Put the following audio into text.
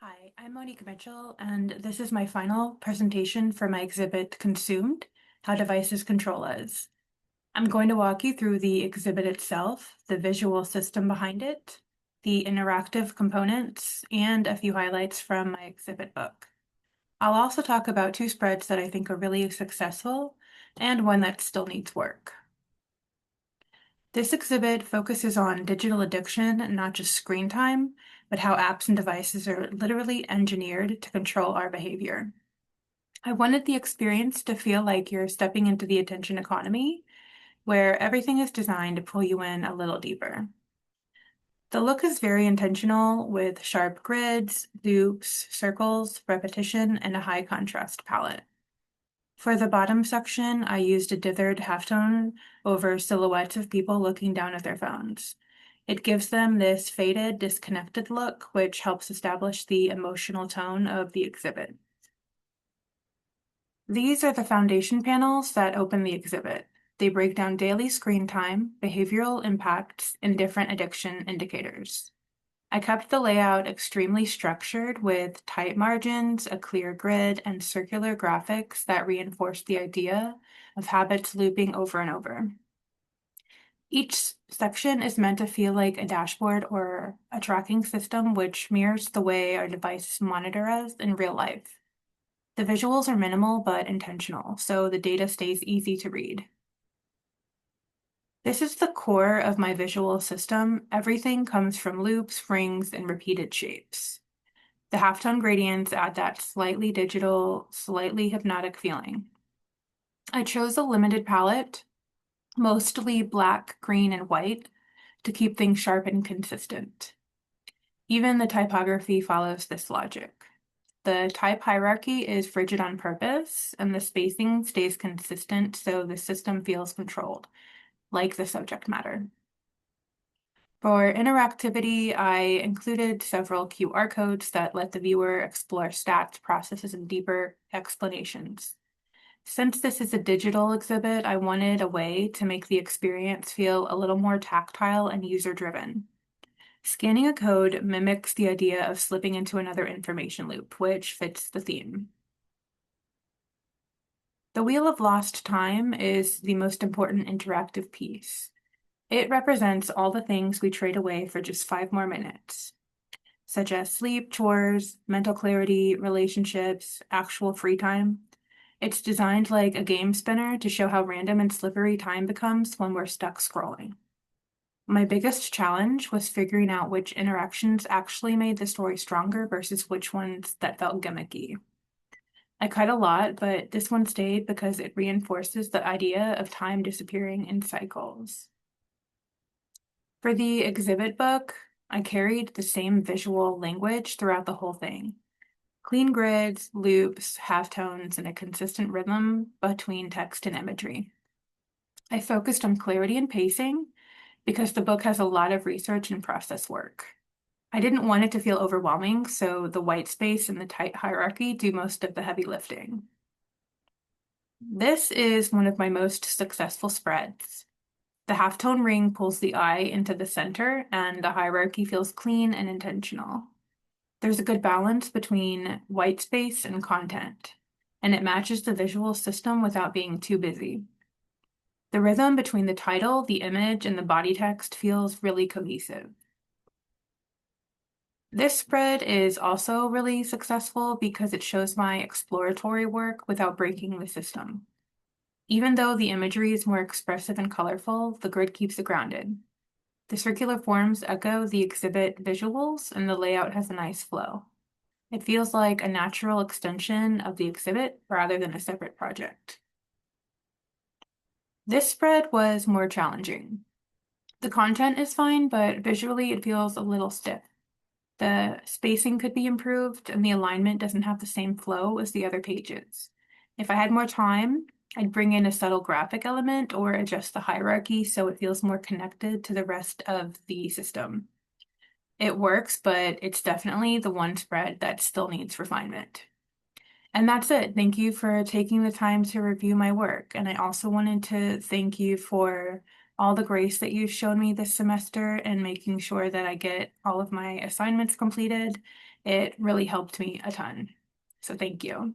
Hi, I'm Monique Mitchell, and this is my final presentation for my exhibit Consumed: How Devices Control Us. I'm going to walk you through the exhibit itself, the visual system behind it, the interactive components, and a few highlights from my exhibit book. I'll also talk about two spreads that I think are really successful and one that still needs work. This exhibit focuses on digital addiction, not just screen time, but how apps and devices are literally engineered to control our behavior. I wanted the experience to feel like you're stepping into the attention economy, where everything is designed to pull you in a little deeper. The look is very intentional with sharp grids, loops, circles, repetition, and a high contrast palette. For the bottom section, I used a dithered halftone over silhouettes of people looking down at their phones. It gives them this faded, disconnected look, which helps establish the emotional tone of the exhibit. These are the foundation panels that open the exhibit. They break down daily screen time, behavioral impacts, and different addiction indicators. I kept the layout extremely structured with tight margins, a clear grid, and circular graphics that reinforce the idea of habits looping over and over. Each section is meant to feel like a dashboard or a tracking system, which mirrors the way our devices monitor us in real life. The visuals are minimal but intentional, so the data stays easy to read. This is the core of my visual system. Everything comes from loops, rings, and repeated shapes. The halftone gradients add that slightly digital, slightly hypnotic feeling. I chose a limited palette, mostly black, green, and white, to keep things sharp and consistent. Even the typography follows this logic. The type hierarchy is rigid on purpose, and the spacing stays consistent so the system feels controlled, like the subject matter. For interactivity, I included several QR codes that let the viewer explore stats, processes, and deeper explanations. Since this is a digital exhibit, I wanted a way to make the experience feel a little more tactile and user-driven. Scanning a code mimics the idea of slipping into another information loop, which fits the theme. The Wheel of Lost Time is the most important interactive piece. It represents all the things we trade away for just 5 more minutes, such as sleep, chores, mental clarity, relationships, actual free time. It's designed like a game spinner to show how random and slippery time becomes when we're stuck scrolling. My biggest challenge was figuring out which interactions actually made the story stronger versus which ones that felt gimmicky. I cut a lot, but this one stayed because it reinforces the idea of time disappearing in cycles. For the exhibit book, I carried the same visual language throughout the whole thing. Clean grids, loops, halftones, and a consistent rhythm between text and imagery. I focused on clarity and pacing because the book has a lot of research and process work. I didn't want it to feel overwhelming, so the white space and the tight hierarchy do most of the heavy lifting. This is one of my most successful spreads. The halftone ring pulls the eye into the center, and the hierarchy feels clean and intentional. There's a good balance between white space and content, and it matches the visual system without being too busy. The rhythm between the title, the image, and the body text feels really cohesive. This spread is also really successful because it shows my exploratory work without breaking the system. Even though the imagery is more expressive and colorful, the grid keeps it grounded. The circular forms echo the exhibit visuals, and the layout has a nice flow. It feels like a natural extension of the exhibit rather than a separate project. This spread was more challenging. The content is fine, but visually it feels a little stiff. The spacing could be improved, and the alignment doesn't have the same flow as the other pages. If I had more time, I'd bring in a subtle graphic element or adjust the hierarchy so it feels more connected to the rest of the system. It works, but it's definitely the one spread that still needs refinement. And that's it. Thank you for taking the time to review my work. And I also wanted to thank you for all the grace that you've shown me this semester and making sure that I get all of my assignments completed. It really helped me a ton. So thank you.